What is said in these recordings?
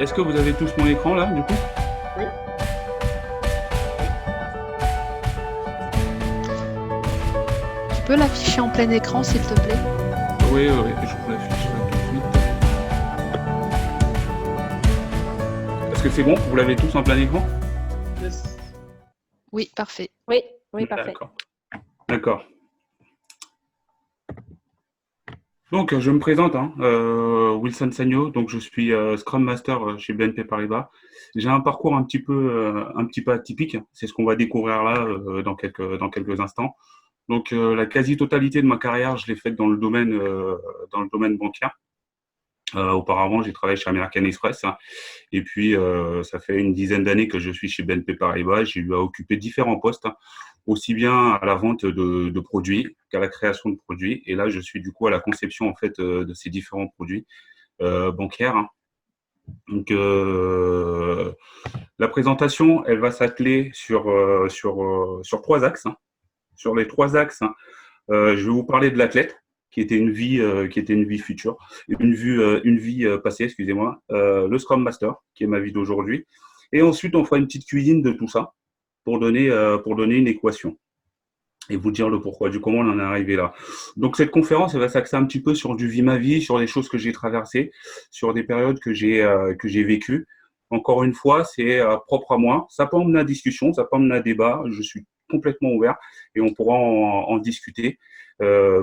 Est-ce que vous avez tous mon écran là, du coup? Oui, Tu peux l'afficher en plein écran, s'il te plaît? Oui, oui, oui, je vous l'affiche là tout de suite. Est-ce que c'est bon? Vous l'avez tous en plein écran? yes. Oui, parfait. Oui, oui, parfait. D'accord. D'accord. Donc, je me présente, hein, Wilson Sagno. Donc, je suis Scrum Master chez BNP Paribas. J'ai un parcours un petit peu atypique. C'est ce qu'on va découvrir là dans quelques instants. Donc, la quasi-totalité de ma carrière, je l'ai faite dans le domaine bancaire. Auparavant, j'ai travaillé chez American Express, hein. Et puis, ça fait une dizaine d'années que je suis chez BNP Paribas. J'ai eu à occuper différents postes, hein, aussi bien à la vente de produits qu'à la création de produits. Et là, je suis du coup à la conception en fait de ces différents produits bancaires, hein. Donc, la présentation, elle va s'atteler sur trois axes, hein. Sur les trois axes, hein, je vais vous parler de l'athlète, qui était une vie future, une vie passée, excusez-moi, le Scrum Master, qui est ma vie d'aujourd'hui. Et ensuite, on fera une petite cuisine de tout ça pour donner une équation et vous dire le pourquoi du comment on en est arrivé là. Donc cette conférence, elle va s'axer un petit peu sur du vie ma vie, sur les choses que j'ai traversées, sur des périodes que j'ai vécues. Encore une fois, c'est propre à moi. Ça peut emmener à discussion, ça peut emmener à débat. Je suis complètement ouvert et on pourra en discuter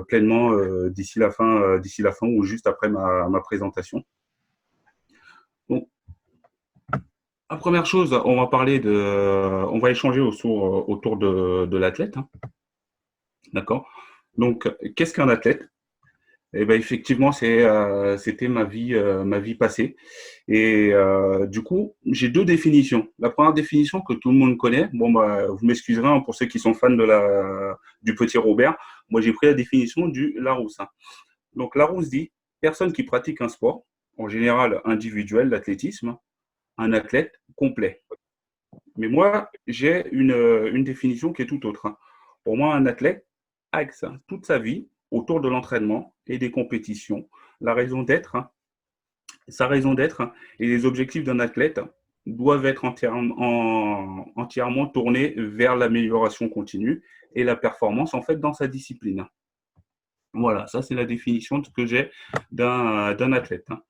pleinement d'ici la fin ou juste après ma présentation. Donc, la première chose, on va échanger autour de l'athlète, hein, d'accord? Donc, qu'est-ce qu'un athlète? Eh ben effectivement, c'était ma vie passée. Et du coup, j'ai deux définitions. La première définition que tout le monde connaît, bon bah, vous m'excuserez hein, pour ceux qui sont fans du petit Robert. Moi, j'ai pris la définition du Larousse, hein. Donc Larousse dit personne qui pratique un sport, en général individuel, l'athlétisme, un athlète complet. Mais moi, j'ai une définition qui est tout autre, hein. Pour moi, un athlète axe toute sa vie autour de l'entraînement et des compétitions. La raison d'être, hein, sa raison d'être et les objectifs d'un athlète doivent être entièrement tournés vers l'amélioration continue et la performance en fait dans sa discipline. Voilà, ça c'est la définition que j'ai d'un athlète, hein.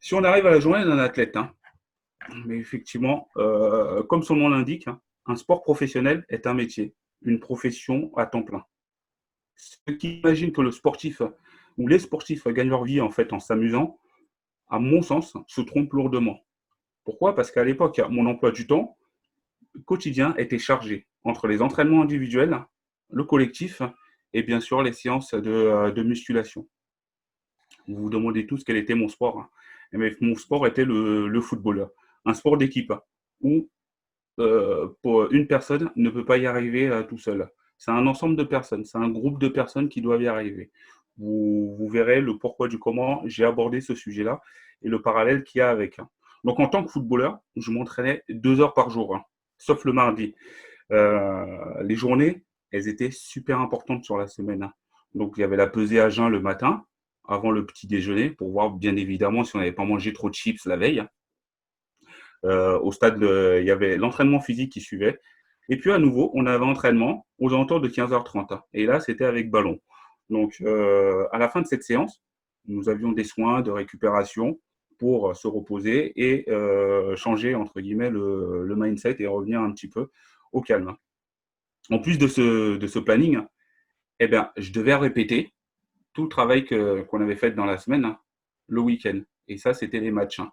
Si on arrive à la journée d'un athlète, hein, mais effectivement, comme son nom l'indique, hein, un sport professionnel est un métier, une profession à temps plein. Ceux qui imaginent que le sportif ou les sportifs gagnent leur vie en fait en s'amusant, à mon sens, se trompent lourdement. Pourquoi? Parce qu'à l'époque, mon emploi du temps quotidien était chargé entre les entraînements individuels, le collectif et bien sûr les séances de musculation. Vous vous demandez tous quel était mon sport, hein. Mais mon sport était le football, un sport d'équipe où pour une personne ne peut pas y arriver tout seul. C'est un ensemble de personnes, c'est un groupe de personnes qui doivent y arriver. Vous verrez le pourquoi du comment j'ai abordé ce sujet-là et le parallèle qu'il y a avec, hein. Donc en tant que footballeur, je m'entraînais 2 heures par jour, hein, sauf le mardi. Les journées, elles étaient super importantes sur la semaine, hein. Donc il y avait la pesée à jeun le matin, avant le petit déjeuner, pour voir bien évidemment si on n'avait pas mangé trop de chips la veille. Au stade, il y avait l'entraînement physique qui suivait. Et puis à nouveau, on avait entraînement aux alentours de 15h30, hein. Et là, c'était avec ballon. Donc à la fin de cette séance, nous avions des soins de récupération pour se reposer et changer entre guillemets le mindset et revenir un petit peu au calme. En plus de ce planning, eh bien, je devais répéter tout le travail qu'on avait fait dans la semaine, hein, le week-end. Et ça, c'était les matchs, hein,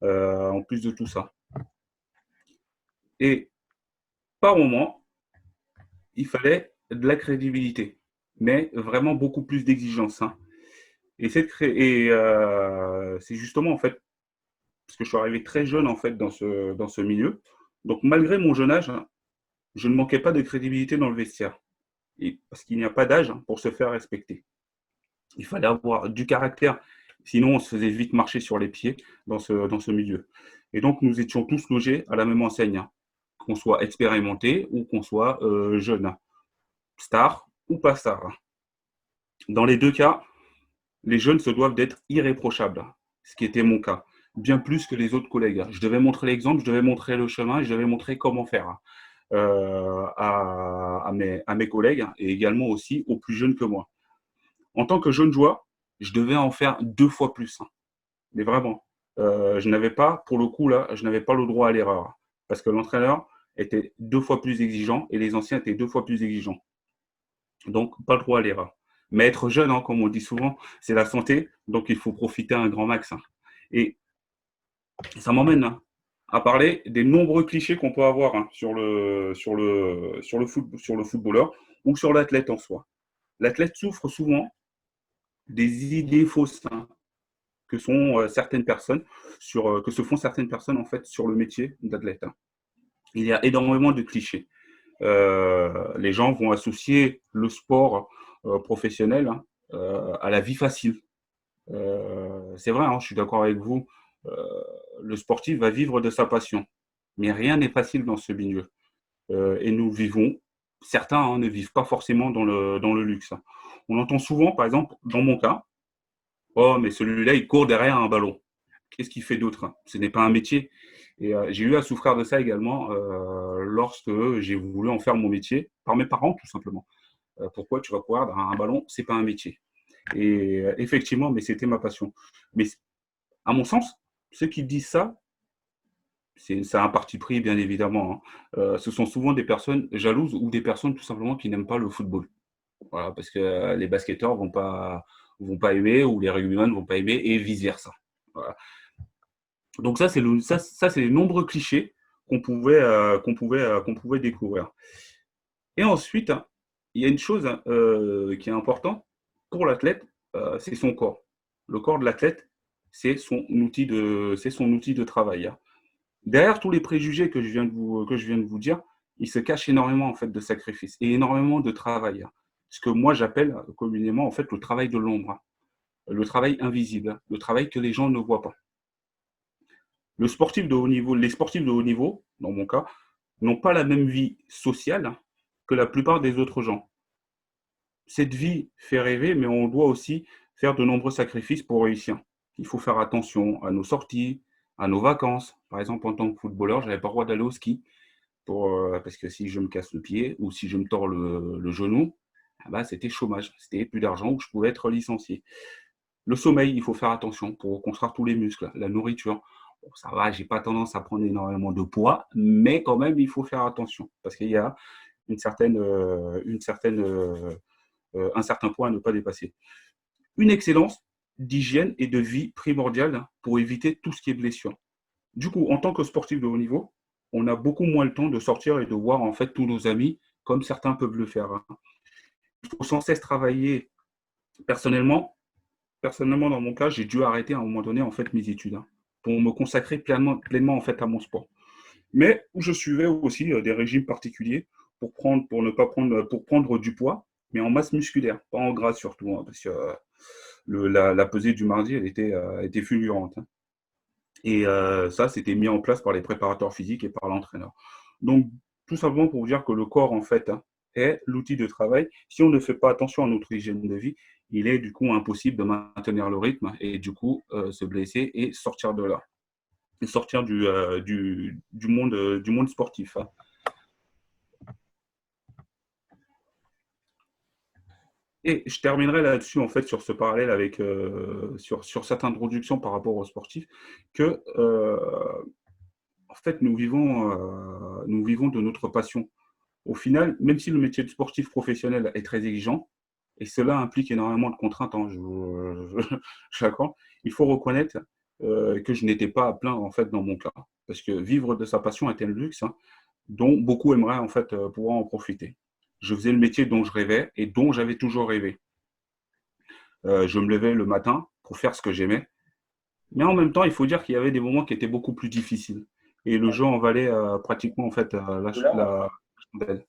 en plus de tout ça. Et par moment, il fallait de la crédibilité, mais vraiment beaucoup plus d'exigence, hein. Et c'est justement en fait parce que je suis arrivé très jeune en fait dans ce milieu. Donc malgré mon jeune âge, hein, je ne manquais pas de crédibilité dans le vestiaire. Et parce qu'il n'y a pas d'âge pour se faire respecter. Il fallait avoir du caractère, sinon on se faisait vite marcher sur les pieds dans ce milieu. Et donc nous étions tous logés à la même enseigne, hein, qu'on soit expérimenté ou qu'on soit jeune, star ou pas star. Dans les deux cas, les jeunes se doivent d'être irréprochables, ce qui était mon cas. bien plus que les autres collègues. Je devais montrer l'exemple, je devais montrer le chemin, je devais montrer comment faire à mes collègues et également aussi aux plus jeunes que moi. En tant que jeune joueur, je devais en faire 2 fois plus. Mais vraiment, je n'avais pas, pour le coup, là, je n'avais pas le droit à l'erreur. Parce que l'entraîneur était 2 fois plus exigeant et les anciens étaient 2 fois plus exigeants. Donc, pas le droit à l'erreur. Mais être jeune, hein, comme on dit souvent, c'est la santé, donc il faut profiter un grand max. Et ça m'emmène à parler des nombreux clichés qu'on peut avoir sur le footballeur ou sur l'athlète en soi. L'athlète souffre souvent des idées fausses que sont certaines personnes que se font certaines personnes en fait sur le métier d'athlète. Il y a énormément de clichés. Les gens vont associer le sport professionnel à la vie facile. C'est vrai, je suis d'accord avec vous. euh, le sportif va vivre de sa passion, mais rien n'est facile dans ce milieu. Et nous vivons, certains ne vivent pas forcément dans le luxe. On entend souvent, par exemple, dans mon cas, oh, mais celui-là, il court derrière un ballon. Qu'est-ce qu'il fait d'autre? Ce n'est pas un métier. Et j'ai eu à souffrir de ça également lorsque j'ai voulu en faire mon métier, par mes parents tout simplement. Pourquoi tu vas courir derrière un ballon? C'est pas un métier. Et effectivement, mais c'était ma passion. Mais à mon sens, ceux qui disent ça, c'est un parti pris, bien évidemment. Ce sont souvent des personnes jalouses ou des personnes tout simplement qui n'aiment pas le football. Voilà, parce que les basketteurs vont pas aimer ou les rugbymen vont pas aimer et vice versa. Voilà. Donc ça, c'est les nombreux clichés qu'on pouvait découvrir. Et ensuite, il y a une chose qui est importante pour l'athlète, c'est son corps. Le corps de l'athlète, c'est son outil de travail. Derrière tous les préjugés que je viens de vous dire, il se cache énormément en fait de sacrifices et énormément de travail. Ce que moi j'appelle communément en fait le travail de l'ombre, le travail invisible, le travail que les gens ne voient pas. Les sportifs de haut niveau, dans mon cas, n'ont pas la même vie sociale que la plupart des autres gens. Cette vie fait rêver, mais on doit aussi faire de nombreux sacrifices pour réussir. Il faut faire attention à nos sorties, à nos vacances. Par exemple, en tant que footballeur, je n'avais pas le droit d'aller au ski parce que si je me casse le pied ou si je me tords le genou, c'était chômage, c'était plus d'argent ou je pouvais être licencié. Le sommeil, il faut faire attention pour reconstruire tous les muscles, la nourriture. Bon, ça va, j'ai pas tendance à prendre énormément de poids, mais quand même, il faut faire attention parce qu'il y a un certain point à ne pas dépasser. Une excellence d'hygiène et de vie primordiale pour éviter tout ce qui est blessure. Du coup, en tant que sportif de haut niveau, on a beaucoup moins le temps de sortir et de voir en fait tous nos amis comme certains peuvent le faire. Il faut sans cesse travailler personnellement. Personnellement, dans mon cas, j'ai dû arrêter à un moment donné en fait mes études pour me consacrer pleinement en fait à mon sport. Mais je suivais aussi des régimes particuliers pour ne pas prendre, pour prendre du poids, mais en masse musculaire, pas en gras surtout, parce que la pesée du mardi, était fulgurante. Et ça, c'était mis en place par les préparateurs physiques et par l'entraîneur. Donc, tout simplement pour vous dire que le corps, en fait, est l'outil de travail. Si on ne fait pas attention à notre hygiène de vie, il est du coup impossible de maintenir le rythme et du coup se blesser et sortir de là. Et sortir du monde sportif. Et je terminerai là-dessus, en fait, sur ce parallèle sur cette introduction par rapport aux sportifs, que, en fait, nous vivons de notre passion. Au final, même si le métier de sportif professionnel est très exigeant, et cela implique énormément de contraintes, je l'accorde, il faut reconnaître que je n'étais pas à plein en fait dans mon cas. Parce que vivre de sa passion est un luxe dont beaucoup aimeraient en fait pouvoir en profiter. Je faisais le métier dont je rêvais et dont j'avais toujours rêvé. Je me levais le matin pour faire ce que j'aimais. Mais en même temps, il faut dire qu'il y avait des moments qui étaient beaucoup plus difficiles. Et le jeu en valait pratiquement en fait la chandelle.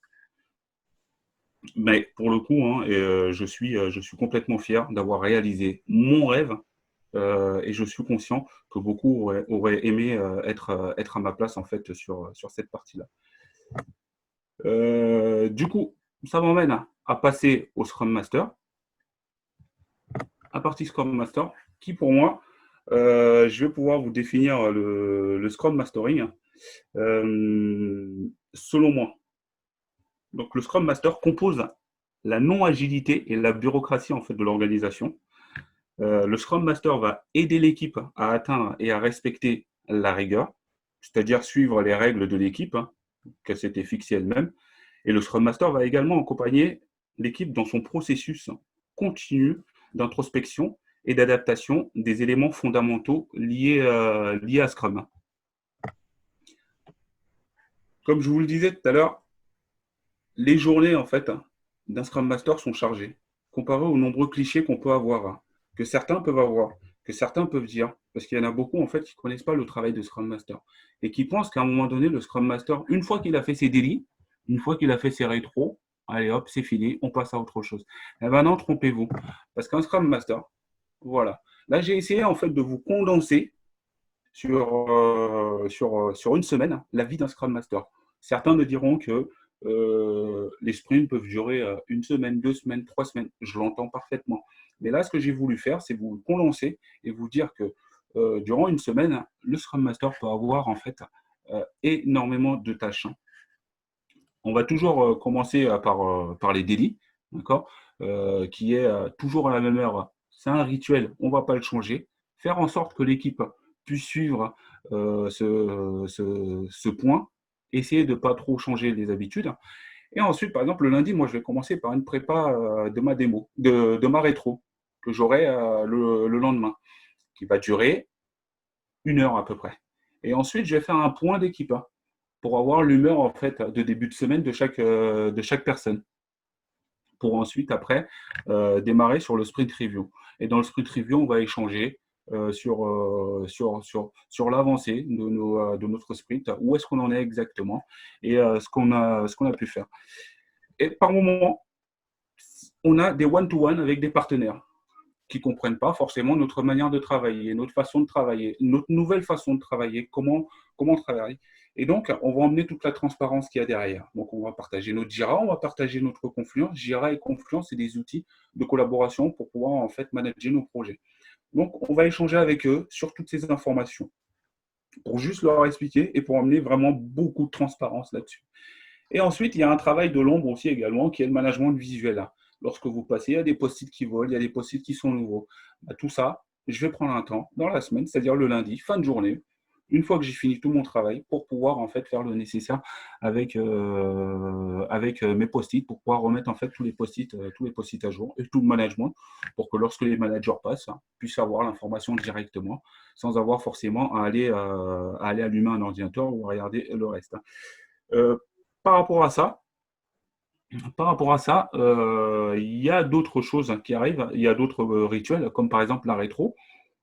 Mais pour le coup, je suis complètement fier d'avoir réalisé mon rêve et je suis conscient que beaucoup auraient aimé être à ma place en fait sur cette partie-là. Du coup, ça m'emmène à passer au Scrum Master, à partie Scrum Master, qui pour moi Je vais pouvoir vous définir le Scrum Mastering. Selon moi, donc le Scrum Master compose la non-agilité et la bureaucratie en fait de l'organisation. Le Scrum Master va aider l'équipe à atteindre et à respecter la rigueur, c'est-à-dire suivre les règles de l'équipe qu'elle s'était fixée elle-même. Et le Scrum Master va également accompagner l'équipe dans son processus continu d'introspection et d'adaptation des éléments fondamentaux liés à Scrum. Comme je vous le disais tout à l'heure, les journées en fait d'un Scrum Master sont chargées, comparé aux nombreux clichés qu'on peut avoir, que certains peuvent avoir, que certains peuvent dire, parce qu'il y en a beaucoup en fait qui ne connaissent pas le travail de Scrum Master et qui pensent qu'à un moment donné, le Scrum Master, une fois qu'il a fait ses délits, une fois qu'il a fait ses rétros, allez hop, c'est fini, on passe à autre chose. Eh ben non, trompez-vous, parce qu'un Scrum Master, voilà. Là, j'ai essayé en fait de vous condenser sur une semaine la vie d'un Scrum Master. Certains me diront que les sprints peuvent durer une semaine, 2 semaines, 3 semaines. Je l'entends parfaitement. Mais là, ce que j'ai voulu faire, c'est vous condenser et vous dire que durant une semaine, le Scrum Master peut avoir en fait énormément de tâches. On va toujours commencer par les délits, d'accord, qui est toujours à la même heure. C'est un rituel, on ne va pas le changer. Faire en sorte que l'équipe puisse suivre ce point, essayer de ne pas trop changer les habitudes. Et ensuite, par exemple, le lundi, moi, je vais commencer par une prépa de ma démo, de ma rétro, que j'aurai le lendemain, qui va durer 1 heure à peu près. Et ensuite, je vais faire un point d'équipe pour avoir l'humeur en fait de début de semaine de chaque personne, pour ensuite après démarrer sur le sprint review. Et dans le sprint review, on va échanger sur l'avancée de notre sprint, où est-ce qu'on en est exactement et ce qu'on a pu faire. Et par moment, on a des one-to-one avec des partenaires qui ne comprennent pas forcément notre manière de travailler, notre façon de travailler, notre nouvelle façon de travailler, comment travailler. Et donc, on va emmener toute la transparence qu'il y a derrière. Donc, on va partager notre Jira, on va partager notre Confluence. Jira et Confluence, c'est des outils de collaboration pour pouvoir en fait manager nos projets. Donc, on va échanger avec eux sur toutes ces informations pour juste leur expliquer et pour emmener vraiment beaucoup de transparence là-dessus. Et ensuite, il y a un travail de l'ombre aussi également, qui est le management visuel. Lorsque vous passez, il y a des post-it qui volent, il y a des post-it qui sont nouveaux. Tout ça, je vais prendre un temps dans la semaine, c'est-à-dire le lundi, fin de journée, une fois que j'ai fini tout mon travail, pour pouvoir en fait faire le nécessaire avec mes post-it, pour pouvoir remettre en fait tous les post-it à jour et tout le management, pour que lorsque les managers passent, puissent avoir l'information directement, sans avoir forcément à aller allumer un ordinateur ou à regarder le reste. Euh, par rapport à ça, il y a d'autres choses qui arrivent, il y a d'autres rituels, comme par exemple la rétro.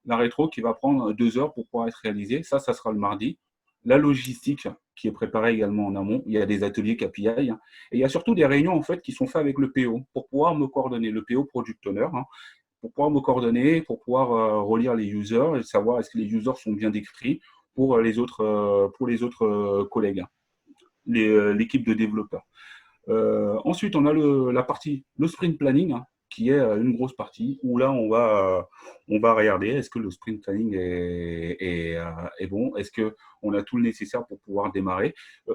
La rétro qui va prendre 2 heures pour pouvoir être réalisée, ça sera le mardi. La logistique qui est préparée également en amont, il y a des ateliers KPI, et il y a surtout des réunions en fait qui sont faites avec le PO pour pouvoir me coordonner, le PO Product Owner, pour pouvoir me coordonner, pour pouvoir relire les users et savoir est-ce que les users sont bien décrits pour les autres collègues, l'équipe de développeurs. Ensuite, on a le sprint planning, qui est une grosse partie, où là, on va regarder est-ce que le sprint planning est bon, est-ce qu'on a tout le nécessaire pour pouvoir démarrer.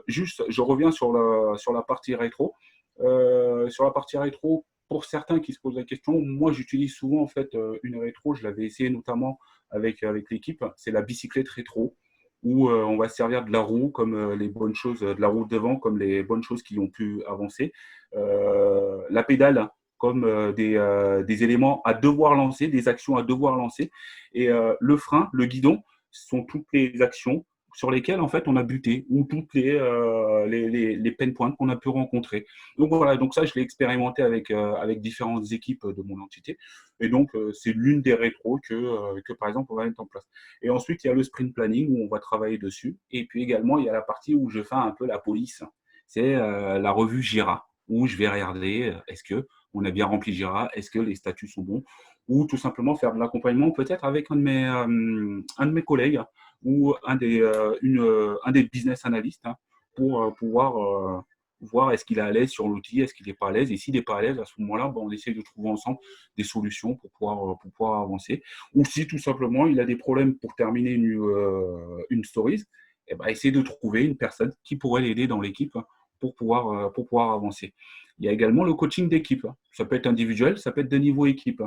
Juste, je reviens sur la partie rétro. Sur la partie rétro, pour certains qui se posent la question, moi, j'utilise souvent en fait une rétro, je l'avais essayé notamment avec l'équipe, c'est la bicyclette rétro où on va se servir de la roue comme les bonnes choses, de la roue devant comme les bonnes choses qui ont pu avancer. La pédale comme des éléments à devoir lancer, des actions à devoir lancer. Et le frein, le guidon, sont toutes les actions sur lesquelles en fait on a buté ou toutes les pain points qu'on a pu rencontrer. Donc voilà, donc ça je l'ai expérimenté avec différentes équipes de mon entité. Et donc c'est l'une des rétros que par exemple on va mettre en place. Et ensuite, il y a le sprint planning où on va travailler dessus. Et puis également, il y a la partie où je fais un peu la police. C'est la revue Jira, où je vais regarder est-ce qu'on a bien rempli Jira, est-ce que les statuts sont bons, ou tout simplement faire de l'accompagnement peut-être avec un de mes collègues ou un des business analystes pour pouvoir voir est-ce qu'il est à l'aise sur l'outil, est-ce qu'il n'est pas à l'aise. Et s'il n'est pas à l'aise, à ce moment-là, on essaie de trouver ensemble des solutions pour pouvoir avancer. Ou si tout simplement il a des problèmes pour terminer une stories, eh ben, essayer de trouver une personne qui pourrait l'aider dans l'équipe pour pouvoir avancer. Il y a également le coaching d'équipe. Ça peut être individuel, ça peut être de niveau équipe.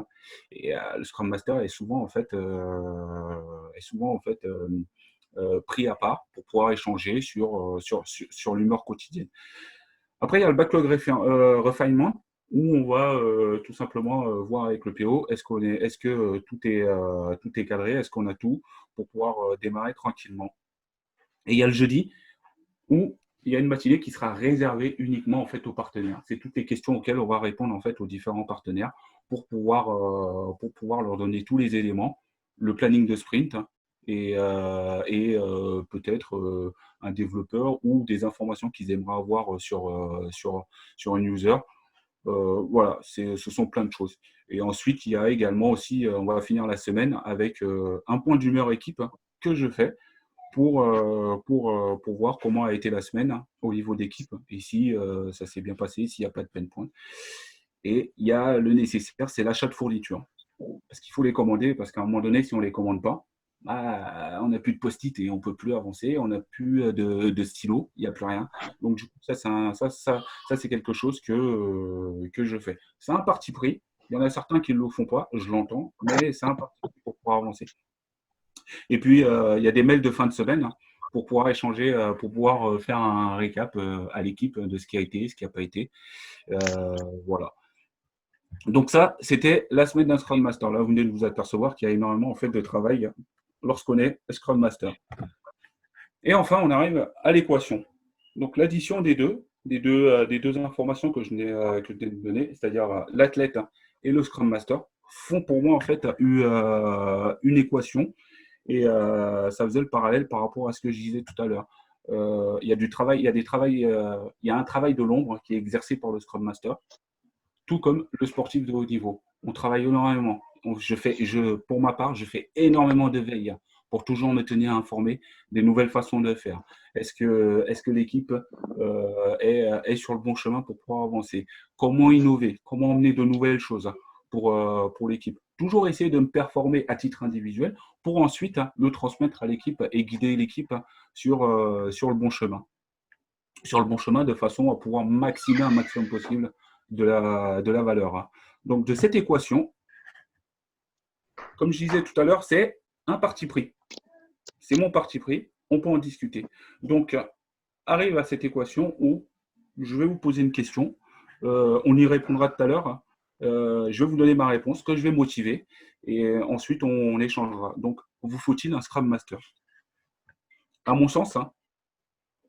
Et le Scrum Master est souvent pris à part pour pouvoir échanger sur l'humeur quotidienne. Après, il y a le backlog refinement où on va tout simplement voir avec le PO est-ce que tout est cadré, est-ce qu'on a tout pour pouvoir démarrer tranquillement. Et il y a le jeudi où il y a une matinée qui sera réservée uniquement en fait aux partenaires. C'est toutes les questions auxquelles on va répondre en fait aux différents partenaires pour pouvoir leur donner tous les éléments, le planning de sprint et peut-être un développeur ou des informations qu'ils aimeraient avoir sur un user. Voilà, ce sont plein de choses. Et ensuite, il y a également aussi, on va finir la semaine avec un point d'humeur équipe que je fais pour voir comment a été la semaine au niveau d'équipe et si ça s'est bien passé, s'il n'y a pas de peine point. Et il y a le nécessaire, c'est l'achat de fournitures. Parce qu'il faut les commander, parce qu'à un moment donné, si on ne les commande pas, bah, on n'a plus de post-it et on ne peut plus avancer, on n'a plus de stylo, il n'y a plus rien. Donc, du coup, ça c'est quelque chose que je fais. C'est un parti pris. Il y en a certains qui ne le font pas, je l'entends, mais c'est un parti pris pour pouvoir avancer. Et puis, il y a des mails de fin de semaine pour pouvoir échanger, pour pouvoir faire un récap à l'équipe de ce qui a été, ce qui n'a pas été. Voilà. Donc ça, c'était la semaine d'un Scrum Master. Là, vous venez de vous apercevoir qu'il y a énormément en fait, de travail lorsqu'on est Scrum Master. Et enfin, on arrive à l'équation. Donc l'addition des deux informations que je venais de donner, c'est-à-dire l'athlète et le Scrum Master, font pour moi en fait une équation. Et ça faisait le parallèle par rapport à ce que je disais tout à l'heure. Il y a du travail, il y a un travail de l'ombre qui est exercé par le Scrum Master, tout comme le sportif de haut niveau. On travaille énormément. Pour ma part, je fais énormément de veille pour toujours me tenir informé des nouvelles façons de faire. Est-ce que l'équipe est sur le bon chemin pour pouvoir avancer? Comment innover? Comment emmener de nouvelles choses pour l'équipe? Toujours essayer de me performer à titre individuel pour ensuite le transmettre à l'équipe et guider l'équipe sur le bon chemin. Sur le bon chemin de façon à pouvoir maximiser un maximum possible de la valeur. Donc, de cette équation, comme je disais tout à l'heure, c'est un parti pris. C'est mon parti pris, on peut en discuter. Donc, arrive à cette équation où je vais vous poser une question, on y répondra tout à l'heure, je vais vous donner ma réponse, que je vais motiver, et ensuite on échangera. Donc, vous faut-il un Scrum Master? À mon sens,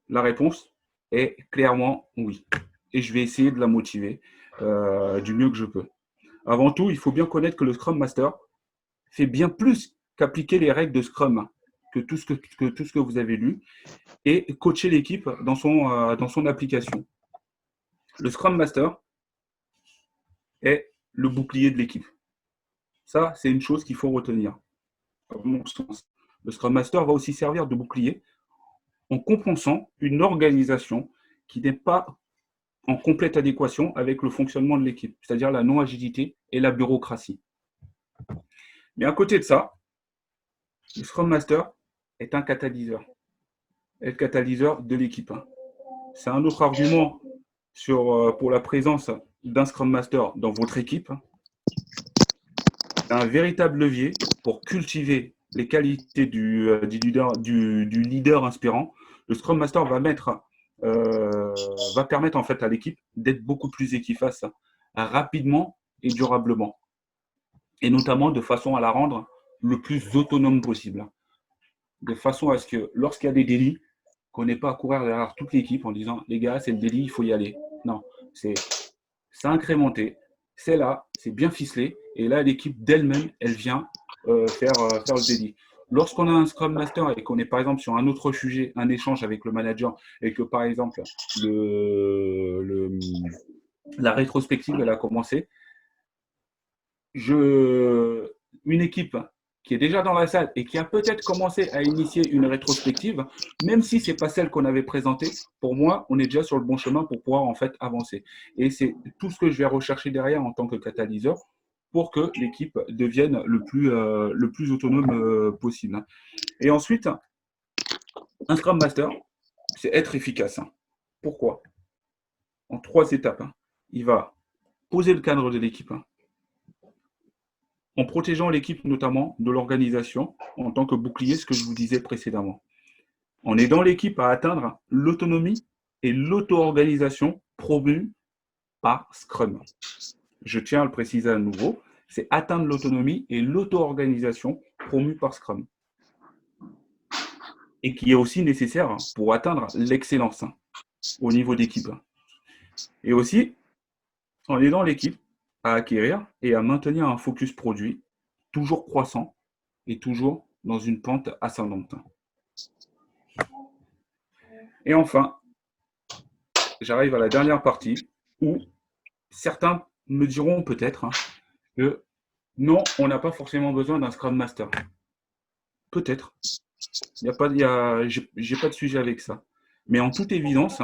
la réponse est clairement oui. Et je vais essayer de la motiver du mieux que je peux. Avant tout, il faut bien connaître que le Scrum Master fait bien plus qu'appliquer les règles de Scrum que tout ce que vous avez lu et coacher l'équipe dans son application. Le Scrum Master est le bouclier de l'équipe. Ça, c'est une chose qu'il faut retenir. À mon sens. Le Scrum Master va aussi servir de bouclier en compensant une organisation qui n'est pas en complète adéquation avec le fonctionnement de l'équipe, c'est-à-dire la non-agilité et la bureaucratie. Mais à côté de ça, le Scrum Master est un catalyseur. Est le catalyseur de l'équipe. C'est un autre argument pour la présence d'un Scrum Master dans votre équipe. C'est un véritable levier pour cultiver les qualités du leader inspirant. Le Scrum Master va permettre en fait à l'équipe d'être beaucoup plus efficace rapidement et durablement. Et notamment de façon à la rendre le plus autonome possible. De façon à ce que lorsqu'il y a des délits, qu'on n'ait pas à courir derrière toute l'équipe en disant les gars, c'est le délit, il faut y aller. Non, c'est incrémenté, c'est là, c'est bien ficelé, et là, l'équipe d'elle-même, elle vient faire le délit. Lorsqu'on a un Scrum Master et qu'on est par exemple sur un autre sujet, un échange avec le manager, et que par exemple la rétrospective elle a commencé, une équipe qui est déjà dans la salle et qui a peut-être commencé à initier une rétrospective, même si ce n'est pas celle qu'on avait présentée, pour moi, on est déjà sur le bon chemin pour pouvoir en fait avancer. Et c'est tout ce que je vais rechercher derrière en tant que catalyseur pour que l'équipe devienne le plus autonome possible. Et ensuite, un Scrum Master, c'est être efficace. Pourquoi? En 3 étapes. Il va poser le cadre de l'équipe, en protégeant l'équipe notamment de l'organisation en tant que bouclier, ce que je vous disais précédemment, en aidant l'équipe à atteindre l'autonomie et l'auto-organisation promue par Scrum. Je tiens à le préciser à nouveau, c'est atteindre l'autonomie et l'auto-organisation promue par Scrum. Et qui est aussi nécessaire pour atteindre l'excellence au niveau d'équipe. Et aussi, en aidant l'équipe à acquérir et à maintenir un focus produit toujours croissant et toujours dans une pente ascendante. Et enfin, j'arrive à la dernière partie où certains me diront peut-être que non, on n'a pas forcément besoin d'un Scrum Master. Peut-être. J'ai pas de sujet avec ça. Mais en toute évidence,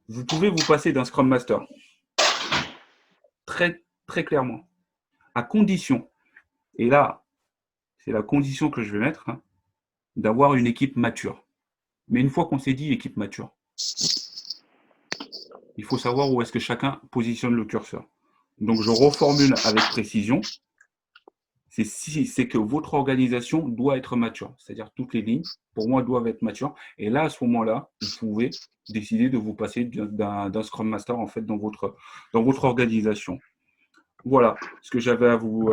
vous pouvez vous passer d'un Scrum Master. Très, très clairement. À condition, et là, c'est la condition que je vais mettre, d'avoir une équipe mature. Mais une fois qu'on s'est dit équipe mature, il faut savoir où est-ce que chacun positionne le curseur. Donc, je reformule avec précision. C'est que votre organisation doit être mature. C'est-à-dire toutes les lignes, pour moi, doivent être matures. Et là, à ce moment-là, vous pouvez décider de vous passer d'un Scrum Master en fait, dans votre organisation. Voilà ce que j'avais à vous,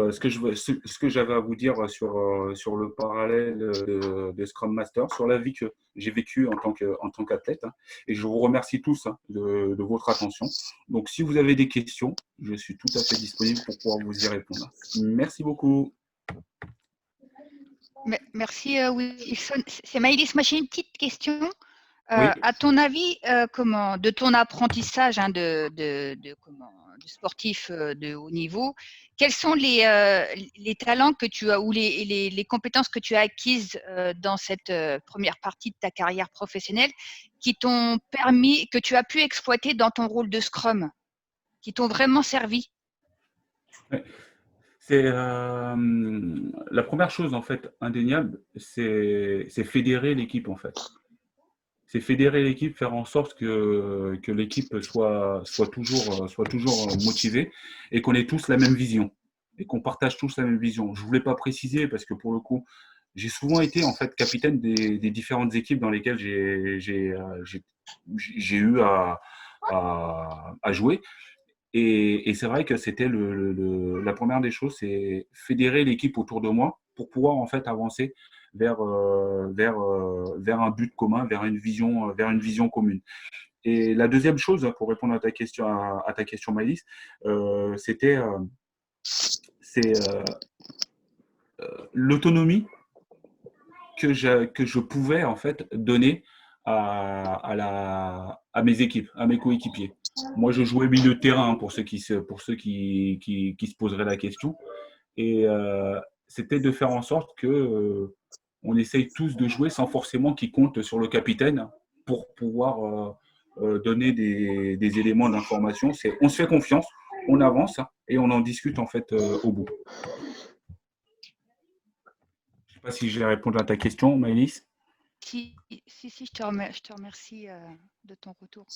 dire sur le parallèle de Scrum Master, sur la vie que j'ai vécue en tant qu'athlète. Et je vous remercie tous de votre attention. Donc, si vous avez des questions, je suis tout à fait disponible pour pouvoir vous y répondre. Merci beaucoup. Merci Wilson. C'est Maëlys, moi j'ai une petite question. Oui. À ton avis, de ton apprentissage de sportif de haut niveau, quels sont les talents que tu as ou les compétences que tu as acquises dans cette première partie de ta carrière professionnelle qui t'ont permis, que tu as pu exploiter dans ton rôle de Scrum, qui t'ont vraiment servi? C'est la première chose en fait indéniable, c'est fédérer l'équipe en fait. C'est fédérer l'équipe, faire en sorte que l'équipe soit toujours motivée et qu'on ait tous la même vision et qu'on partage tous la même vision. Je voulais pas préciser parce que pour le coup, j'ai souvent été en fait capitaine des différentes équipes dans lesquelles j'ai eu à jouer. Et c'est vrai que c'était la première des choses, c'est fédérer l'équipe autour de moi pour pouvoir en fait avancer vers un but commun, vers une vision commune. Et la deuxième chose, pour répondre à ta question, Maëlys, c'est l'autonomie que je pouvais en fait donner à mes équipes, à mes coéquipiers. Moi, je jouais milieu de terrain pour ceux qui se poseraient la question. Et c'était de faire en sorte que on essaye tous de jouer sans forcément qu'ils comptent sur le capitaine pour pouvoir donner des éléments d'information. On se fait confiance, on avance et on en discute en fait au bout. Je ne sais pas si j'ai répondu à ta question, Maëlys. Si, je te remercie de ton retour.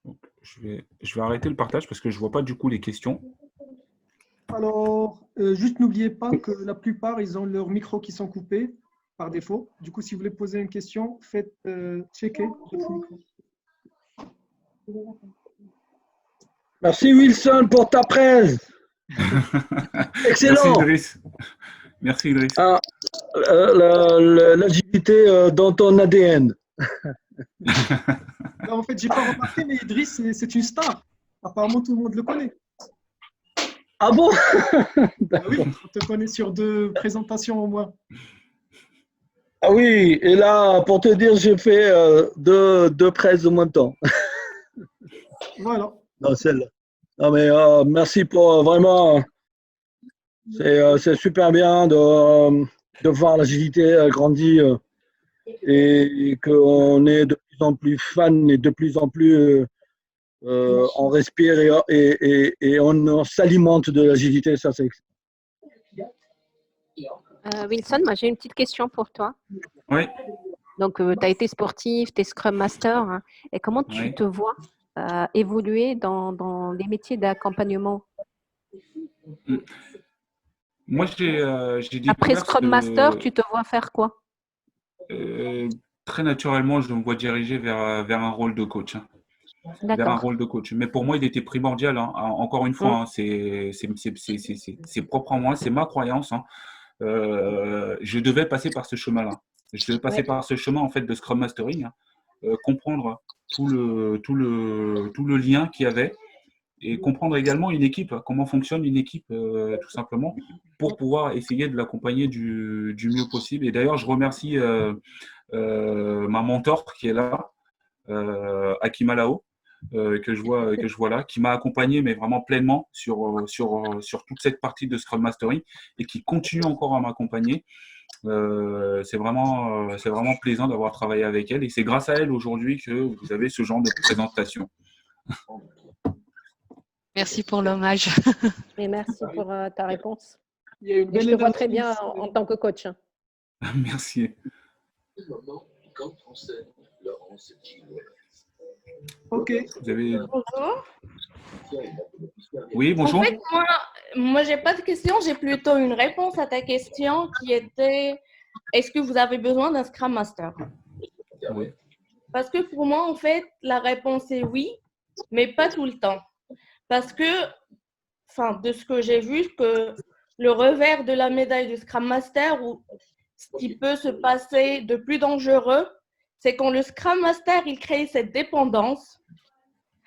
Donc, je vais arrêter le partage parce que je ne vois pas du coup les questions. Alors, juste n'oubliez pas que la plupart, ils ont leur micro qui sont coupés par défaut. Du coup, si vous voulez poser une question, faites checker votre micro. Merci Wilson pour ta presse. Excellent. Merci Idriss. Ah, l'agilité dans ton ADN. En fait, j'ai pas remarqué, mais Idriss, c'est une star. Apparemment, tout le monde le connaît. Ah bon? Oui, on te connaît sur 2 présentations au moins. Ah oui, et là, pour te dire, j'ai fait 2 presses en même temps. Voilà. Non, celle-là. Non, mais merci pour vraiment C'est super bien de voir l'agilité grandir et qu'on est de plus en plus fan et de plus en plus on respire et on s'alimente de l'agilité. Ça, c'est Wilson, moi j'ai une petite question pour toi. Oui, Donc, tu as été sportif, tu es Scrum Master, hein, et comment tu oui. te vois évoluer dans les métiers d'accompagnement? Moi, j'ai Après découvert Scrum Master, tu te vois faire quoi? euh, très naturellement, je me vois diriger vers un rôle de coach, hein. Vers un D'accord. rôle de coach. Mais pour moi, il était primordial, hein. Encore une fois, hein, c'est propre à moi, c'est ma croyance, hein. Je devais passer par ce chemin-là. Je devais passer Ouais. par ce chemin en fait de Scrum Mastering, hein. Comprendre tout le lien qu'il y avait et comprendre également une équipe, comment fonctionne une équipe tout simplement, pour pouvoir essayer de l'accompagner du mieux possible. Et d'ailleurs, je remercie ma mentor qui est là, Akima Lao, que je vois là, qui m'a accompagné, mais vraiment pleinement sur toute cette partie de Scrum Mastering et qui continue encore à m'accompagner. C'est vraiment plaisant d'avoir travaillé avec elle et c'est grâce à elle aujourd'hui que vous avez ce genre de présentation. Merci pour l'hommage. Et merci pour ta réponse. Il y a une Et belle je te vois énergie très bien ici. en tant que coach. Merci. Ok. Vous avez... Bonjour. Oui, En bonjour. fait, moi j'ai pas de question, j'ai plutôt une réponse à ta question qui était est-ce que vous avez besoin d'un Scrum Master? Oui. Parce que pour moi, en fait, la réponse est oui, mais pas tout le temps. Parce que, enfin, de ce que j'ai vu, que le revers de la médaille du Scrum Master, ou ce qui peut se passer de plus dangereux, c'est quand le Scrum Master, il crée cette dépendance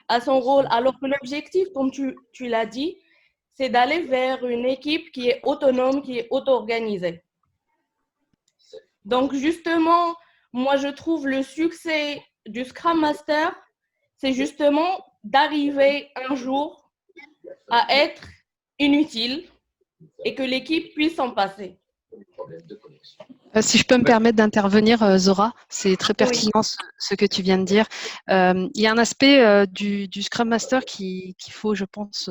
à son rôle, alors que l'objectif, comme tu l'as dit, c'est d'aller vers une équipe qui est autonome, qui est auto-organisée. Donc, justement, moi, je trouve le succès du Scrum Master, c'est justement d'arriver un jour à être inutile et que l'équipe puisse s'en passer. Si je peux me permettre d'intervenir, Zora, c'est très pertinent ce que tu viens de dire. Il y a un aspect du Scrum Master qu'il faut, je pense,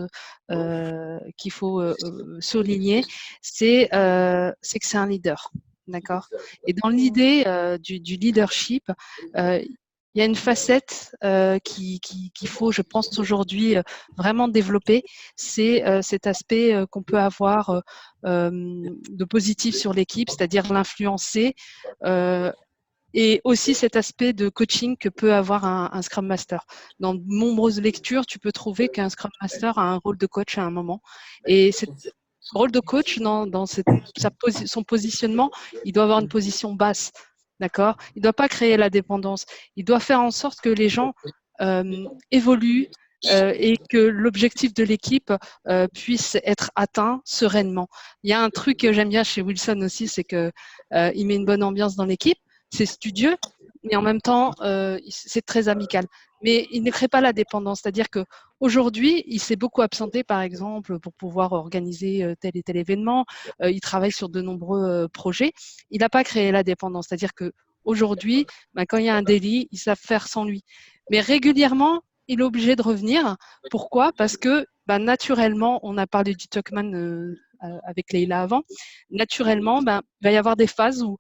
qu'il faut souligner, c'est que c'est un leader. D'accord. Et dans l'idée du leadership, il y a une facette qu'il faut, je pense, aujourd'hui vraiment développer, c'est cet aspect qu'on peut avoir de positif sur l'équipe, c'est-à-dire l'influencer, et aussi cet aspect de coaching que peut avoir un Scrum Master. Dans de nombreuses lectures, tu peux trouver qu'un Scrum Master a un rôle de coach à un moment. Et ce rôle de coach, dans son positionnement, il doit avoir une position basse. D'accord? Il ne doit pas créer la dépendance. Il doit faire en sorte que les gens évoluent et que l'objectif de l'équipe puisse être atteint sereinement. Il y a un truc que j'aime bien chez Wilson aussi, c'est qu'il met une bonne ambiance dans l'équipe. C'est studieux, mais en même temps, c'est très amical. Mais il ne crée pas la dépendance. C'est-à-dire qu'aujourd'hui, il s'est beaucoup absenté, par exemple, pour pouvoir organiser tel et tel événement. Il travaille sur de nombreux projets. Il n'a pas créé la dépendance. C'est-à-dire qu'aujourd'hui, quand il y a un délit, ils savent faire sans lui. Mais régulièrement, il est obligé de revenir. Pourquoi? Parce que naturellement, on a parlé du Tuckman avec Leïla avant, naturellement, il va y avoir des phases où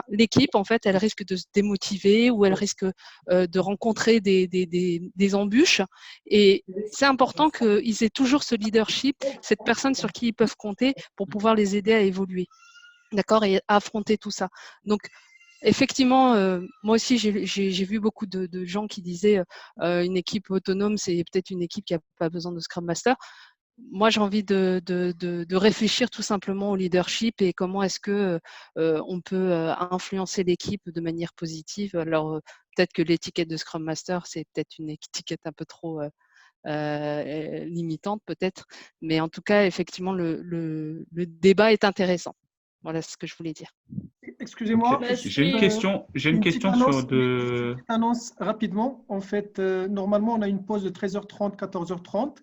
l'équipe, en fait, elle risque de se démotiver ou elle risque de rencontrer des embûches. Et c'est important qu'ils aient toujours ce leadership, cette personne sur qui ils peuvent compter pour pouvoir les aider à évoluer. D'accord? Et à affronter tout ça. Donc, effectivement, moi aussi, j'ai vu beaucoup de gens qui disaient une équipe autonome, c'est peut-être une équipe qui n'a pas besoin de Scrum Master. Moi, j'ai envie de réfléchir tout simplement au leadership et comment est-ce que on peut influencer l'équipe de manière positive. Alors, peut-être que l'étiquette de Scrum Master, c'est peut-être une étiquette un peu trop limitante, peut-être. Mais en tout cas, effectivement, le débat est intéressant. Voilà ce que je voulais dire. Excusez-moi. J'ai une question sur de... Une petite annonce rapidement. En fait, normalement, on a une pause de 13h30, 14h30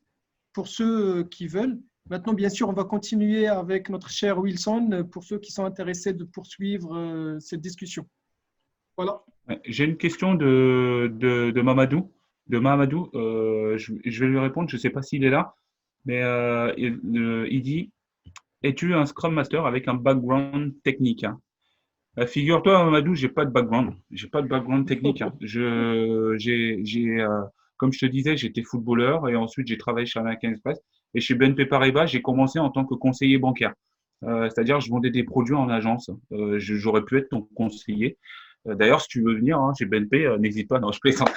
pour ceux qui veulent. Maintenant, bien sûr, on va continuer avec notre cher Wilson pour ceux qui sont intéressés de poursuivre cette discussion. Voilà. Ouais, j'ai une question de Mamadou. Je vais lui répondre, je ne sais pas s'il est là, mais il dit, es-tu un Scrum Master avec un background technique, hein? Figure-toi, Mamadou, j'ai pas de background. J'ai pas de background technique, hein. Comme je te disais, j'étais footballeur et ensuite j'ai travaillé chez American Express. Et chez BNP Paribas, j'ai commencé en tant que conseiller bancaire. C'est-à-dire, je vendais des produits en agence. J'aurais pu être ton conseiller. D'ailleurs, si tu veux venir, hein, chez BNP, n'hésite pas. Non, je plaisante.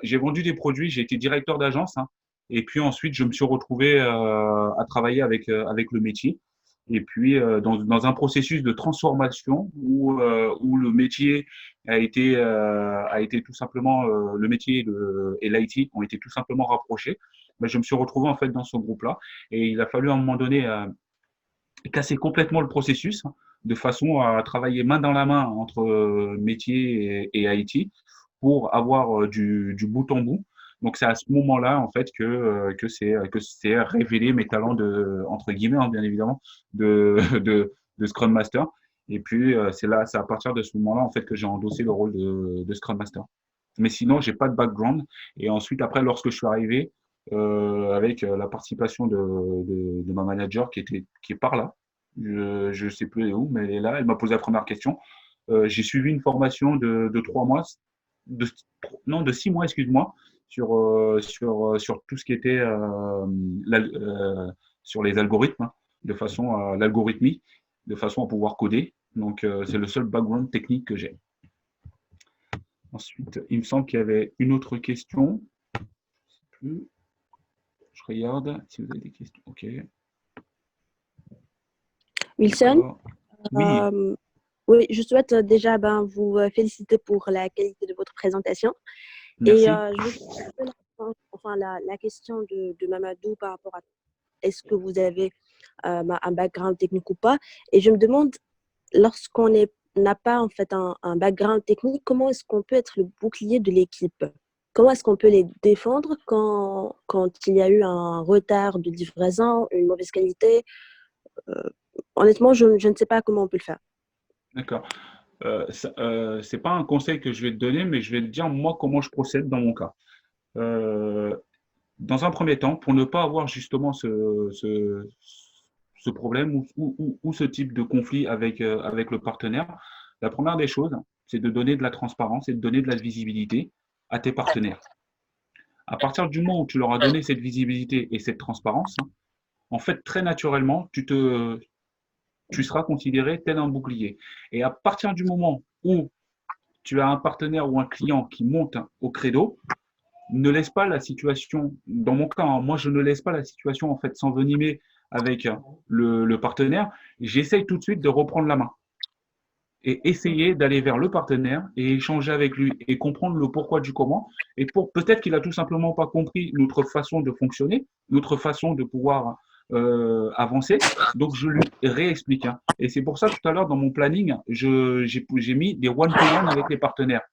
J'ai vendu des produits, j'ai été directeur d'agence, hein. Et puis ensuite, je me suis retrouvé à travailler avec le métier. Et puis, dans un processus de transformation où le métier a été tout simplement, le métier et l'IT ont été tout simplement rapprochés, ben, je me suis retrouvé en fait dans ce groupe-là. Et il a fallu à un moment donné casser complètement le processus, hein, de façon à travailler main dans la main entre métier et IT pour avoir du bout en bout. Donc c'est à ce moment-là en fait que c'est révélé mes talents de entre guillemets, hein, bien évidemment, de Scrum Master. Et puis c'est à partir de ce moment-là en fait que j'ai endossé le rôle de Scrum Master. Mais sinon j'ai pas de background. Et ensuite après lorsque je suis arrivé avec la participation de ma manager qui est par là, je sais plus où, mais elle est là. Elle m'a posé la première question. J'ai suivi une formation de 3 mois, de 6 mois, excuse-moi, sur tout ce qui était sur les algorithmes, hein, de façon à l'algorithmie, de façon à pouvoir coder. Donc, c'est le seul background technique que j'ai. Ensuite, il me semble qu'il y avait une autre question. Je regarde si vous avez des questions. OK. Wilson, oui. Oui, je souhaite déjà vous féliciter pour la qualité de votre présentation. Merci. Et la question de Mamadou par rapport à est-ce que vous avez un background technique ou pas. Et je me demande, lorsqu'on n'a pas en fait un background technique, comment est-ce qu'on peut être le bouclier de l'équipe? Comment est-ce qu'on peut les défendre quand il y a eu un retard de livraison, une mauvaise qualité? Honnêtement, je ne sais pas comment on peut le faire. D'accord. C'est pas un conseil que je vais te donner, mais je vais te dire moi comment je procède dans mon cas. Dans un premier temps, pour ne pas avoir justement ce problème ou ce type de conflit avec le partenaire, la première des choses, c'est de donner de la transparence et de donner de la visibilité à tes partenaires. À partir du moment où tu leur as donné cette visibilité et cette transparence, hein, en fait, très naturellement, tu seras considéré tel un bouclier. Et à partir du moment où tu as un partenaire ou un client qui monte au credo, ne laisse pas la situation, dans mon cas, hein, moi je ne laisse pas la situation en fait s'envenimer avec le partenaire. J'essaye tout de suite de reprendre la main et essayer d'aller vers le partenaire et échanger avec lui et comprendre le pourquoi du comment. Et peut-être qu'il a tout simplement pas compris notre façon de fonctionner, notre façon de pouvoir avancer. Donc je lui réexplique, hein. Et c'est pour ça tout à l'heure dans mon planning, j'ai mis des one-to-one avec les partenaires.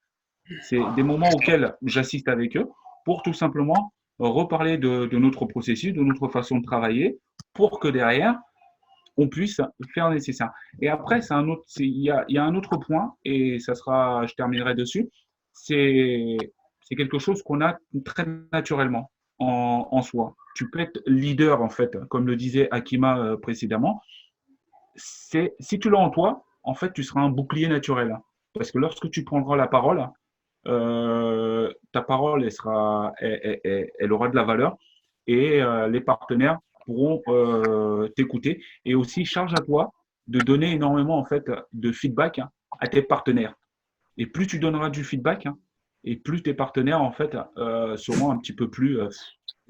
C'est des moments auxquels j'assiste avec eux pour tout simplement reparler de notre processus, de notre façon de travailler, pour que derrière, on puisse faire le nécessaire. Et après, il y a un autre point, et je terminerai dessus, c'est quelque chose qu'on a très naturellement en soi. Tu peux être leader, en fait, comme le disait Akima précédemment. Si tu l'as en toi, en fait, tu seras un bouclier naturel. Parce que lorsque tu prendras la parole, ta parole, elle aura de la valeur et les partenaires pourront t'écouter. Et aussi, charge à toi de donner énormément en fait de feedback, hein, à tes partenaires. Et plus tu donneras du feedback, hein, et plus tes partenaires en fait seront un petit peu plus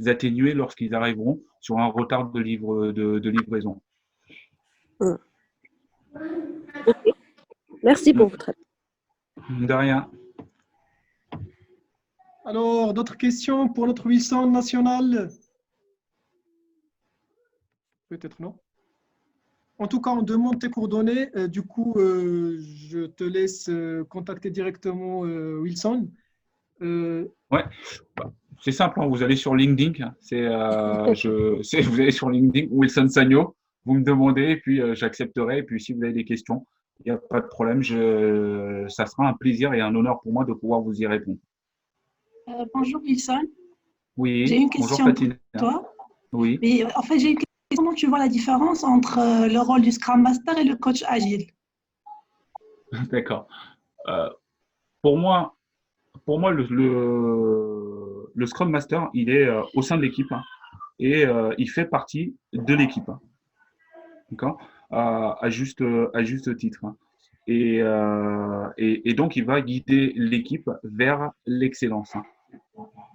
atténués lorsqu'ils arriveront sur un retard de livraison. Okay. Merci pour votre réponse. De rien. Alors, d'autres questions pour notre Wilson national? Peut-être non. En tout cas, on demande tes coordonnées. Du coup, je te laisse contacter directement Wilson. Ouais. C'est simple, hein, vous allez sur LinkedIn, vous allez sur LinkedIn, Wilson Sagno, vous me demandez et puis j'accepterai. Et puis si vous avez des questions, il n'y a pas de problème. Ça sera un plaisir et un honneur pour moi de pouvoir vous y répondre. Bonjour Wilson, j'ai Oui, une bonjour question pour Fatina. toi. Oui, Mais en fait, j'ai une question. Comment tu vois la différence entre le rôle du Scrum Master et le coach agile? d'accord. Euh, pour moi, le Scrum Master, il est au sein de l'équipe, hein, et il fait partie de l'équipe, hein, d'accord, à juste titre, hein. Et donc, il va guider l'équipe vers l'excellence, hein.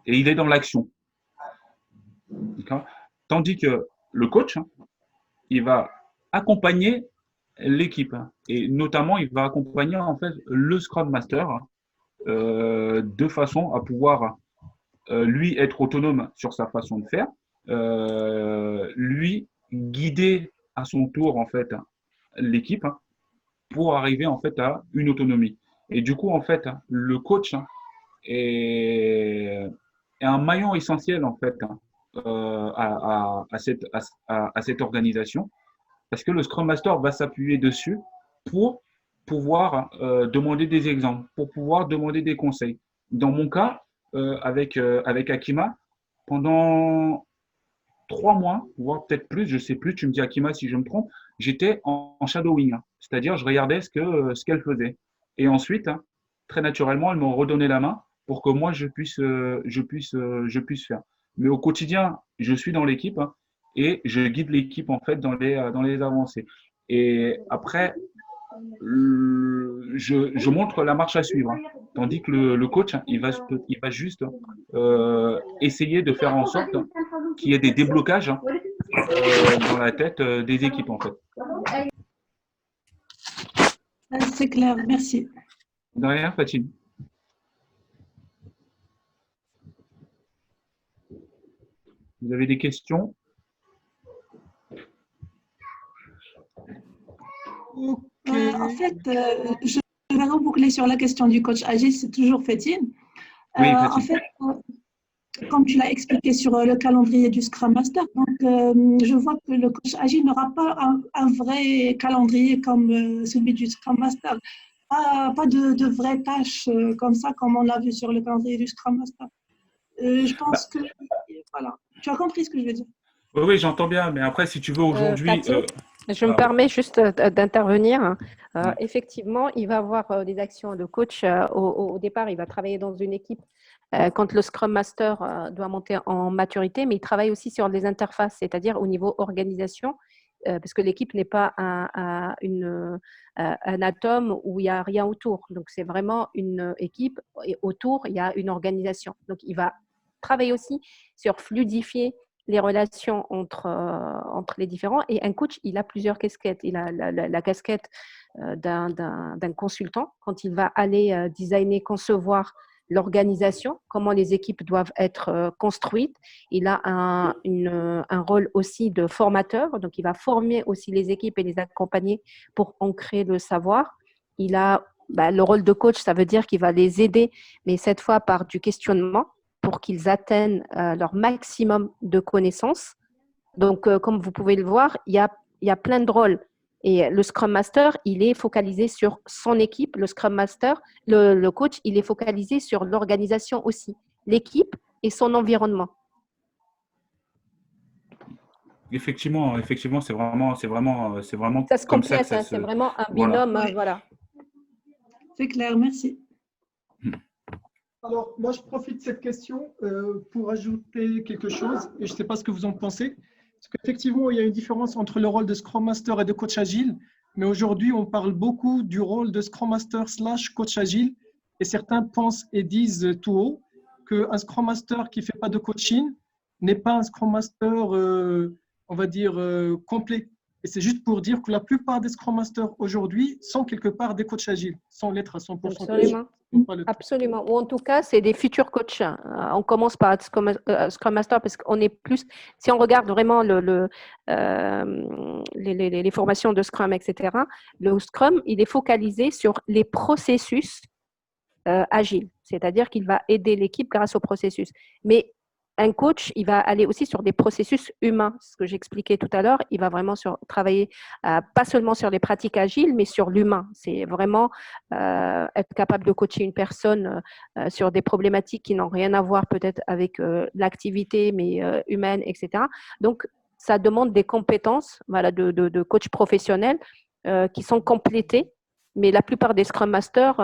Et il est dans l'action, d'accord. Tandis que le coach, hein, il va accompagner l'équipe, hein. Et notamment, il va accompagner en fait le Scrum Master, de façon à pouvoir lui être autonome sur sa façon de faire, lui guider à son tour en fait l'équipe, hein, pour arriver en fait à une autonomie. Et du coup en fait le coach, hein, est, est un maillon essentiel en fait, hein, à cette organisation, parce que le Scrum Master va s'appuyer dessus pour pouvoir demander des exemples, pour pouvoir demander des conseils. Dans mon cas, avec Akima, pendant 3 mois, voire peut-être plus, je ne sais plus, tu me dis Akima si je me trompe, j'étais en shadowing, hein. C'est-à-dire je regardais ce qu'elle faisait. Et ensuite, hein, très naturellement, elle m'a redonné la main pour que moi je puisse faire. Mais au quotidien, je suis dans l'équipe, hein, et je guide l'équipe en fait dans les avancées. Et après, je montre la marche à suivre, hein. Tandis que le coach, hein, il va juste essayer de faire en sorte qu'il y ait des déblocages, hein, dans la tête des équipes en fait. C'est clair, merci. De rien, Fatine. Vous avez des questions? Ok. En fait, je vais reboucler sur la question du coach agile, c'est toujours Fétine. Oui, En Fatine. fait, comme tu l'as expliqué sur le calendrier du Scrum Master, donc je vois que le coach agile n'aura pas un vrai calendrier comme celui du Scrum Master. Pas de vraies tâches comme ça, comme on l'a vu sur le calendrier du Scrum Master. Je pense que, voilà, tu as compris ce que je veux dire. Oui, oui, j'entends bien, mais après, si tu veux aujourd'hui. Fatine, je me permets juste d'intervenir. Effectivement, il va avoir des actions de coach. Au départ, il va travailler dans une équipe quand le Scrum Master doit monter en maturité, mais il travaille aussi sur les interfaces, c'est-à-dire au niveau organisation, parce que l'équipe n'est pas un atome où il n'y a rien autour. Donc, c'est vraiment une équipe et autour, il y a une organisation. Donc, il va travailler aussi sur fluidifier les relations entre les différents. Et un coach, il a plusieurs casquettes. Il a la casquette d'un consultant quand il va aller designer, concevoir l'organisation, comment les équipes doivent être construites. Il a un rôle aussi de formateur, donc il va former aussi les équipes et les accompagner pour ancrer le savoir. Il a le rôle de coach, ça veut dire qu'il va les aider, mais cette fois par du questionnement, pour qu'ils atteignent leur maximum de connaissances. Donc, comme vous pouvez le voir, il y a plein de rôles. Et le Scrum Master, il est focalisé sur son équipe. Le Scrum Master, le coach, il est focalisé sur l'organisation aussi, l'équipe et son environnement. Effectivement, c'est vraiment Ça se comme ça que complète, ça c'est se. vraiment un Voilà. binôme. Oui. Voilà. C'est clair, merci. Alors, moi, je profite de cette question pour ajouter quelque chose, et je ne sais pas ce que vous en pensez. Parce qu'effectivement, il y a une différence entre le rôle de Scrum Master et de coach agile, mais aujourd'hui, on parle beaucoup du rôle de Scrum Master / coach agile, et certains pensent et disent tout haut qu'un Scrum Master qui ne fait pas de coaching n'est pas un Scrum Master, on va dire, complet. Et c'est juste pour dire que la plupart des Scrum Masters aujourd'hui sont quelque part des coachs agiles, sans l'être à 100%. Absolument. Absolument. Ou en tout cas, c'est des futurs coachs. On commence par être Scrum Master parce qu'on est plus. Si on regarde vraiment les formations de Scrum, etc., le Scrum, il est focalisé sur les processus agiles. c'est-à-dire qu'il va aider l'équipe grâce au processus. Mais un coach, il va aller aussi sur des processus humains, ce que j'expliquais tout à l'heure. Il va vraiment travailler pas seulement sur les pratiques agiles, mais sur l'humain. C'est vraiment être capable de coacher une personne sur des problématiques qui n'ont rien à voir peut-être avec l'activité, mais humaine, etc. Donc, ça demande des compétences de coach professionnel qui sont complétées. Mais la plupart des Scrum Masters,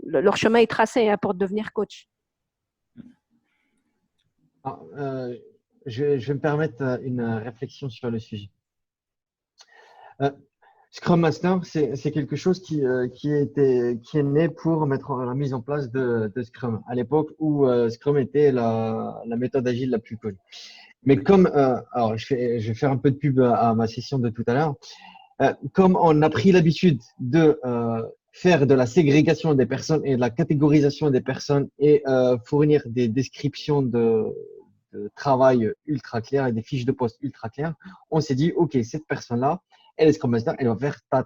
leur chemin est tracé pour devenir coach. Je vais me permettre une réflexion sur le sujet. Scrum Master, c'est quelque chose qui est né pour mettre la mise en place de Scrum, à l'époque où Scrum était la méthode agile la plus connue. Mais comme, alors je vais faire un peu de pub à ma session de tout à l'heure, comme on a pris l'habitude de faire de la ségrégation des personnes et de la catégorisation des personnes et fournir des descriptions de travail ultra claires et des fiches de poste ultra claires, on s'est dit, OK, cette personne-là, elle est Scrum Master, elle va faire ta.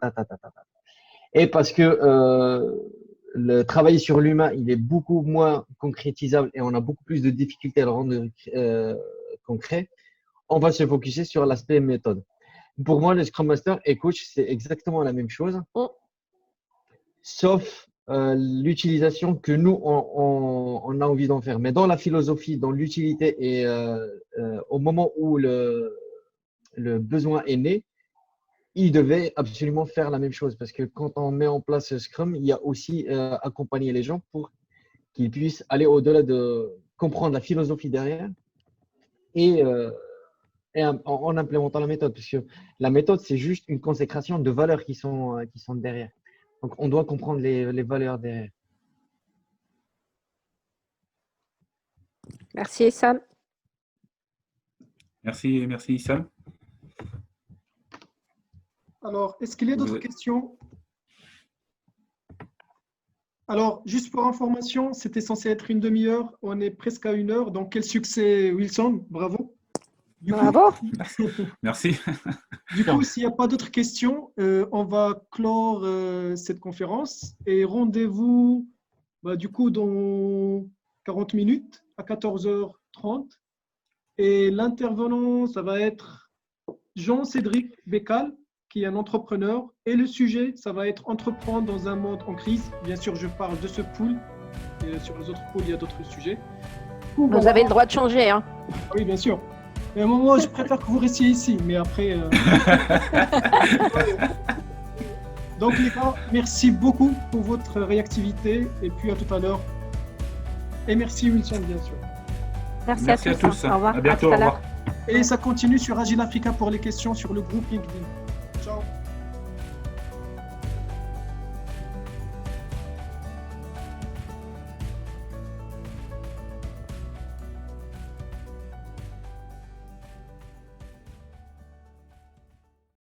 Et parce que le travail sur l'humain, il est beaucoup moins concrétisable et on a beaucoup plus de difficultés à le rendre concret, on va se focuser sur l'aspect méthode. Pour moi, le Scrum Master et coach, c'est exactement la même chose, sauf l'utilisation que nous, on a envie d'en faire. Mais dans la philosophie, dans l'utilité et au moment où le besoin est né, il devait absolument faire la même chose. Parce que quand on met en place Scrum, il y a aussi accompagner les gens pour qu'ils puissent aller au-delà de comprendre la philosophie derrière et en implémentant la méthode. Parce que la méthode, c'est juste une consécration de valeurs qui sont derrière. Donc, on doit comprendre les valeurs derrière. Merci, Sam. Merci, Sam. Alors, est-ce qu'il y a d'autres questions? Alors, juste pour information, c'était censé être une demi-heure. On est presque à 1 heure. Donc, quel succès, Wilson. Bravo. Bravo. Merci. Du coup, s'il n'y a pas d'autres questions, on va clore cette conférence et rendez-vous du coup dans 40 minutes à 14h30. Et l'intervenant, ça va être Jean-Cédric Bécal, qui est un entrepreneur. Et le sujet, ça va être entreprendre dans un monde en crise. Bien sûr, je parle de ce pool. Et sur les autres pools, il y a d'autres sujets. Vous avez le droit de changer. Hein. Oui, bien sûr. Mais à un moment, je préfère que vous restiez ici. Mais après… Donc, les gars, merci beaucoup pour votre réactivité. Et puis, à tout à l'heure. Et merci, Wilson, bien sûr. Merci à tous. Au revoir. À bientôt. Au revoir. Et ça continue sur Agile Africa pour les questions sur le groupe LinkedIn.